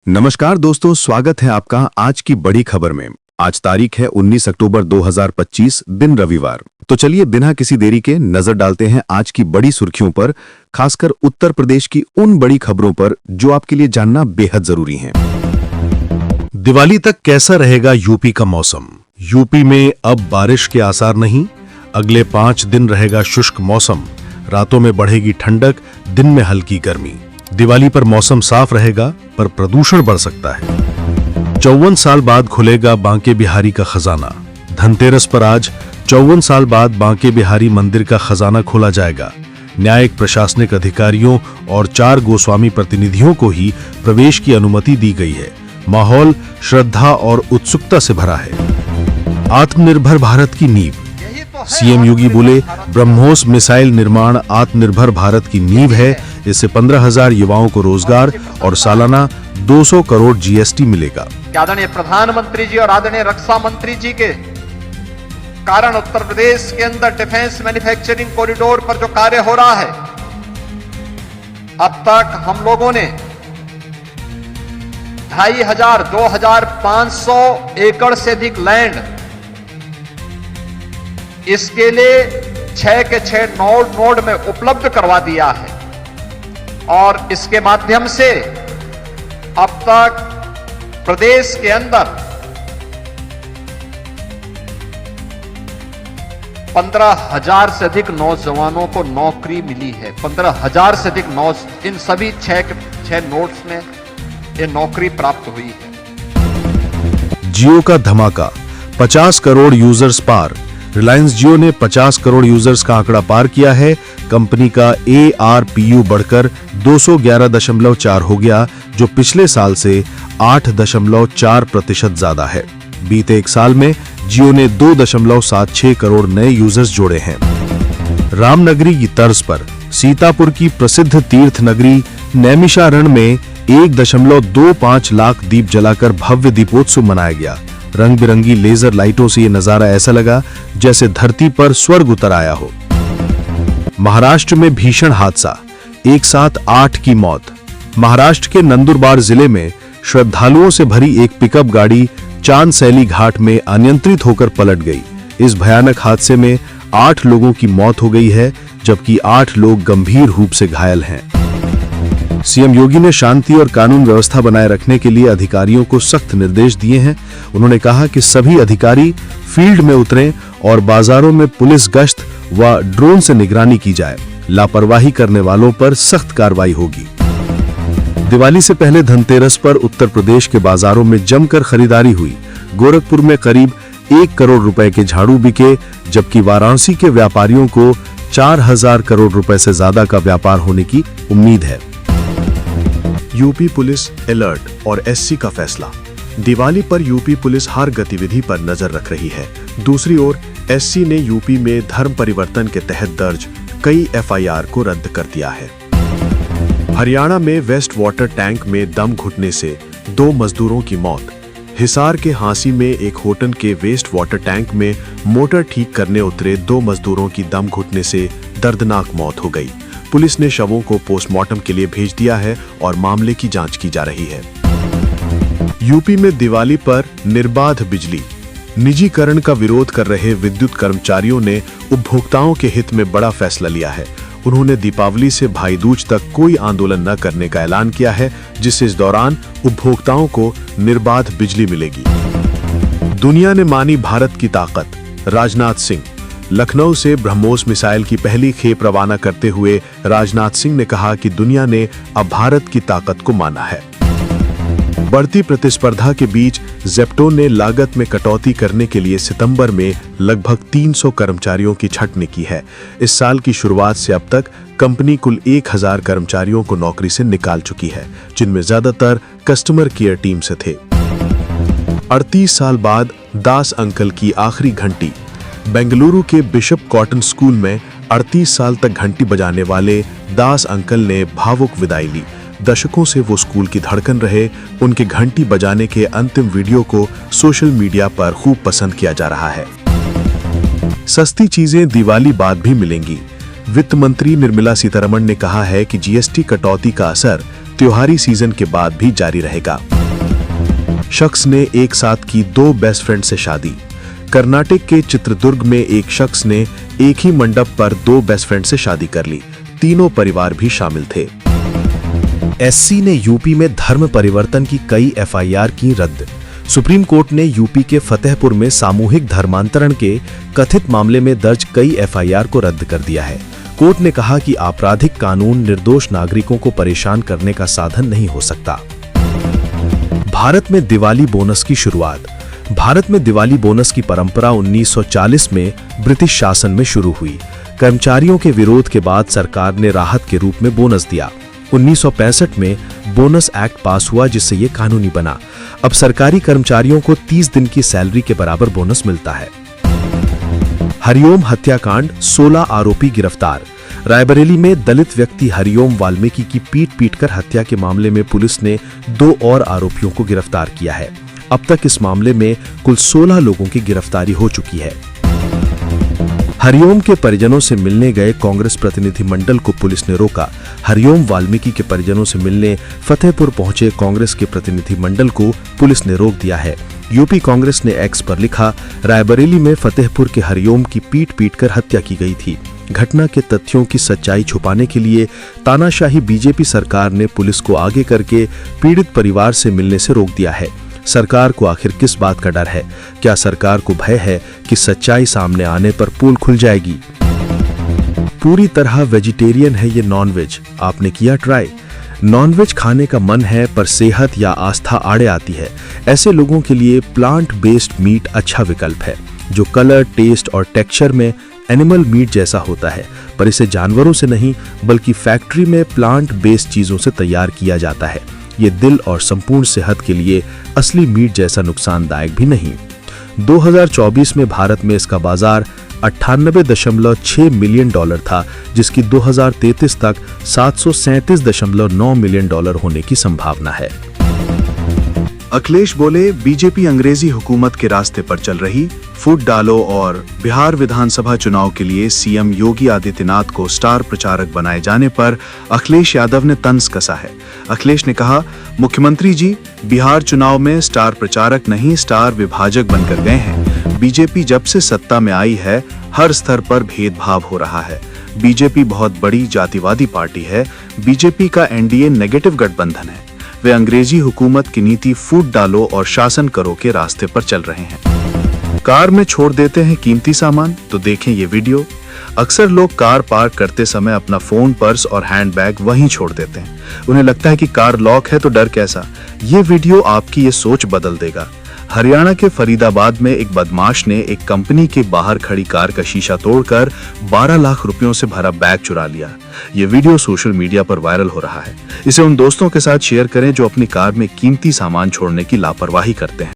नमस्कार दोस्तों, स्वागत है आपका आज की बड़ी खबर में। आज तारीख है 19 अक्टूबर 2025, दिन रविवार। तो चलिए बिना किसी देरी के नजर डालते हैं आज की बड़ी सुर्खियों पर, खासकर उत्तर प्रदेश की उन बड़ी खबरों पर जो आपके लिए जानना बेहद जरूरी हैं। दिवाली तक कैसा रहेगा यूपी का मौसम? यूपी में अब बारिश के आसार नहीं। अगले 5 दिन रहेगा शुष्क मौसम। रातों में बढ़ेगी ठंडक, दिन में हल्की गर्मी। दिवाली पर मौसम साफ रहेगा, पर प्रदूषण बढ़ सकता है। 54 साल बाद खुलेगा बांके बिहारी का खजाना। धनतेरस पर आज 54 साल बाद बांके बिहारी मंदिर का खजाना खोला जाएगा। न्यायिक प्रशासनिक अधिकारियों और 4 गोस्वामी प्रतिनिधियों को ही प्रवेश की अनुमति दी गई है। माहौल श्रद्धा और उत्सुकता से भरा है। आत्मनिर्भर भारत की नींव। सीएम योगी बोले, ब्रह्मोस मिसाइल निर्माण आत्मनिर्भर भारत की नींव है। इससे 15,000 युवाओं को रोजगार और सालाना 200 करोड़ जीएसटी मिलेगा। आदरणीय प्रधानमंत्री जी और आदरणीय रक्षा मंत्री जी के कारण उत्तर प्रदेश के अंदर डिफेंस मैन्युफैक्चरिंग कॉरिडोर पर जो कार्य हो रहा है, अब तक हम लोगों ने 2,500 एकड़ से अधिक लैंड इसके लिए 6 के 6 नोड में उपलब्ध करवा दिया है। और इसके माध्यम से अब तक प्रदेश के अंदर 15,000 से अधिक नौजवानों को नौकरी मिली है। 15,000 से अधिक इन सभी 6 के 6 नोड्स में ये नौकरी प्राप्त हुई है। जियो का धमाका, 50 करोड़ यूजर्स पार। रिलायंस जियो ने 50 करोड़ यूजर्स का आंकड़ा पार किया है। कंपनी का ARPU बढ़कर 211.4 हो गया, जो पिछले साल से 8.4% ज्यादा है। बीते एक साल में जियो ने 2.76 करोड़ नए यूजर्स जोड़े हैं। रामनगरी की तर्ज पर सीतापुर की प्रसिद्ध तीर्थ नगरी नैमिषारण्य में 1.25 लाख दीप जलाकर भव्य दीपोत्सव मनाया गया। रंग बिरंगी लेजर लाइटों से ये नजारा ऐसा लगा जैसे धरती पर स्वर्ग उतर आया हो। महाराष्ट्र में भीषण हादसा, एक साथ 8 की मौत। महाराष्ट्र के नंदुरबार जिले में श्रद्धालुओं से भरी एक पिकअप गाड़ी चांदसैली घाट में अनियंत्रित होकर पलट गई। इस भयानक हादसे में 8 लोगों की मौत हो गई है, जबकि 8 लोग गंभीर रूप से घायल हैं। सीएम योगी ने शांति और कानून व्यवस्था बनाए रखने के लिए अधिकारियों को सख्त निर्देश दिए हैं। उन्होंने कहा कि सभी अधिकारी फील्ड में उतरें और बाजारों में पुलिस गश्त व ड्रोन से निगरानी की जाए। लापरवाही करने वालों पर सख्त कार्रवाई होगी। दिवाली से पहले धनतेरस पर उत्तर प्रदेश के बाजारों में जमकर खरीदारी हुई। गोरखपुर में करीब 1 करोड़ रुपए के झाड़ू बिके, जबकि वाराणसी के व्यापारियों को 4,000 करोड़ रुपए से ज्यादा का व्यापार होने की उम्मीद है। यूपी पुलिस अलर्ट और एससी का फैसला। दिवाली पर यूपी पुलिस हर गतिविधि पर नजर रख रही है। दूसरी ओर एससी ने यूपी में धर्म परिवर्तन के तहत दर्ज कई एफआईआर को रद्द कर दिया है। हरियाणा में वेस्ट वाटर टैंक में दम घुटने से 2 मजदूरों की मौत। हिसार के हांसी में एक होटल के वेस्ट वाटर टैंक में मोटर ठीक करने उतरे 2 मजदूरों की दम घुटने से दर्दनाक मौत हो गई। पुलिस ने शवों को पोस्टमार्टम के लिए भेज दिया है और मामले की जांच की जा रही है। यूपी में दिवाली पर निर्बाध बिजली। निजीकरण का विरोध कर रहे विद्युत कर्मचारियों ने उपभोक्ताओं के हित में बड़ा फैसला लिया है। उन्होंने दीपावली से भाई दूज तक कोई आंदोलन न करने का ऐलान किया है, जिससे इस दौरान उपभोक्ताओं को निर्बाध बिजली मिलेगी। दुनिया ने मानी भारत की ताकत। राजनाथ सिंह। लखनऊ से ब्रह्मोस मिसाइल की पहली खेप रवाना करते हुए राजनाथ सिंह ने कहा कि दुनिया ने अब भारत की ताकत को माना है। बढ़ती प्रतिस्पर्धा के बीच जेप्टो ने लागत में कटौती करने के लिए सितंबर में लगभग 300 कर्मचारियों की छंटनी की है। इस साल की शुरुआत से अब तक कंपनी कुल 1,000 कर्मचारियों को नौकरी से निकाल चुकी है, जिनमें ज्यादातर कस्टमर केयर टीम से थे। 38 साल बाद दास अंकल की आखिरी घंटी। बेंगलुरु के बिशप कॉटन स्कूल में 38 साल तक घंटी बजाने वाले दास अंकल ने भावुक विदाई ली। दशकों से वो स्कूल की धड़कन रहे। उनके घंटी बजाने के अंतिम वीडियो को सोशल मीडिया पर खूब पसंद किया जा रहा है। सस्ती चीजें दिवाली बाद भी मिलेंगी। वित्त मंत्री निर्मला सीतारमण ने कहा है कि जीएसटी कटौती का असर त्योहारी सीजन के बाद भी जारी रहेगा। शख्स ने एक साथ की 2 बेस्ट फ्रेंड से शादी। कर्नाटक के चित्रदुर्ग में एक शख्स ने एक ही मंडप पर 2 बेस्ट फ्रेंड से शादी कर ली। तीनों परिवार भी शामिल थे। एससी ने यूपी में धर्म परिवर्तन की कई एफआईआर की रद्द। सुप्रीम कोर्ट ने यूपी के फतेहपुर में सामूहिक धर्मांतरण के कथित मामले में दर्ज कई एफआईआर को रद्द कर दिया है। कोर्ट ने कहा कि आपराधिक कानून निर्दोष नागरिकों को परेशान करने का साधन नहीं हो सकता। भारत में दिवाली बोनस की शुरुआत। भारत में दिवाली बोनस की परंपरा 1940 में ब्रिटिश शासन में शुरू हुई। कर्मचारियों के विरोध के बाद सरकार ने राहत के रूप में बोनस दिया। 1965 में बोनस एक्ट पास हुआ, जिससे ये कानूनी बना। अब सरकारी कर्मचारियों को 30 दिन की सैलरी के बराबर बोनस मिलता है। हरिओम हत्याकांड, 16 आरोपी गिरफ्तार। रायबरेली में दलित व्यक्ति हरिओम वाल्मीकि की पीट-पीट कर हत्या के मामले में पुलिस ने 2 और आरोपियों को गिरफ्तार किया है। अब तक इस मामले में कुल 16 लोगों की गिरफ्तारी हो चुकी है। हरिओम के परिजनों से मिलने गए कांग्रेस प्रतिनिधिमंडल को पुलिस ने रोका। हरिओम वाल्मीकि के परिजनों से मिलने फतेहपुर पहुंचे कांग्रेस के प्रतिनिधिमंडल को पुलिस ने रोक दिया है। यूपी कांग्रेस ने एक्स पर लिखा, रायबरेली में फतेहपुर के हरिओम की पीट-पीट कर हत्या की गई थी। घटना के तथ्यों की सच्चाई छुपाने के लिए तानाशाही बीजेपी सरकार ने पुलिस को आगे करके पीड़ित परिवार से मिलने से रोक दिया है। सरकार को आखिर किस बात का डर है? क्या सरकार को भय है कि सच्चाई सामने आने पर पोल खुल जाएगी? पूरी तरह वेजिटेरियन है ये नॉनवेज। आपने किया ट्राई? नॉनवेज खाने का मन है पर सेहत या आस्था आड़े आती है। ऐसे लोगों के लिए प्लांट बेस्ड मीट अच्छा विकल्प है, जो कलर, टेस्ट और टेक्सचर में एनिमल मीट जैसा होता है, पर इसे जानवरों से नहीं बल्कि फैक्ट्री में प्लांट बेस्ड चीजों से तैयार किया जाता है। ये दिल और संपूर्ण सेहत के लिए असली मीट जैसा नुकसानदायक भी नहीं। 2024 में भारत में इसका बाजार 98.6 मिलियन डॉलर था, जिसकी 2033 तक 737.9 मिलियन डॉलर होने की संभावना है। अखिलेश बोले, बीजेपी अंग्रेजी हुकूमत के रास्ते पर चल रही, फुट डालो। और बिहार विधानसभा चुनाव के लिए सीएम योगी आदित्यनाथ को स्टार प्रचारक बनाए जाने पर अखिलेश यादव ने तंज कसा है। अखिलेश ने कहा, मुख्यमंत्री जी, बिहार चुनाव में स्टार प्रचारक नहीं स्टार विभाजक बनकर गए हैं। बीजेपी जब से सत्ता में आई है, हर स्तर पर भेदभाव हो रहा है। बीजेपी बहुत बड़ी जातिवादी पार्टी है। बीजेपी का एनडीए नेगेटिव गठबंधन है। वे अंग्रेजी हुकूमत की नीति फूट डालो और शासन करो के रास्ते पर चल रहे हैं। कार में छोड़ देते हैं कीमती सामान, तो देखें ये वीडियो। अक्सर लोग कार पार्क करते समय अपना फोन, पर्स और हैंडबैग वहीं छोड़ देते हैं। उन्हें लगता है कि कार लॉक है तो डर कैसा। ये वीडियो आपकी ये सोच बदल देगा। हरियाणा के फरीदाबाद में एक बदमाश ने एक कंपनी के बाहर खड़ी कार का शीशा तोड़कर 12 लाख रुपयों से भरा बैग चुरा लिया। ये वीडियो सोशल मीडिया पर वायरल हो रहा है। इसे उन दोस्तों के साथ शेयर करें जो अपनी कार में कीमती सामान छोड़ने की लापरवाही करते हैं।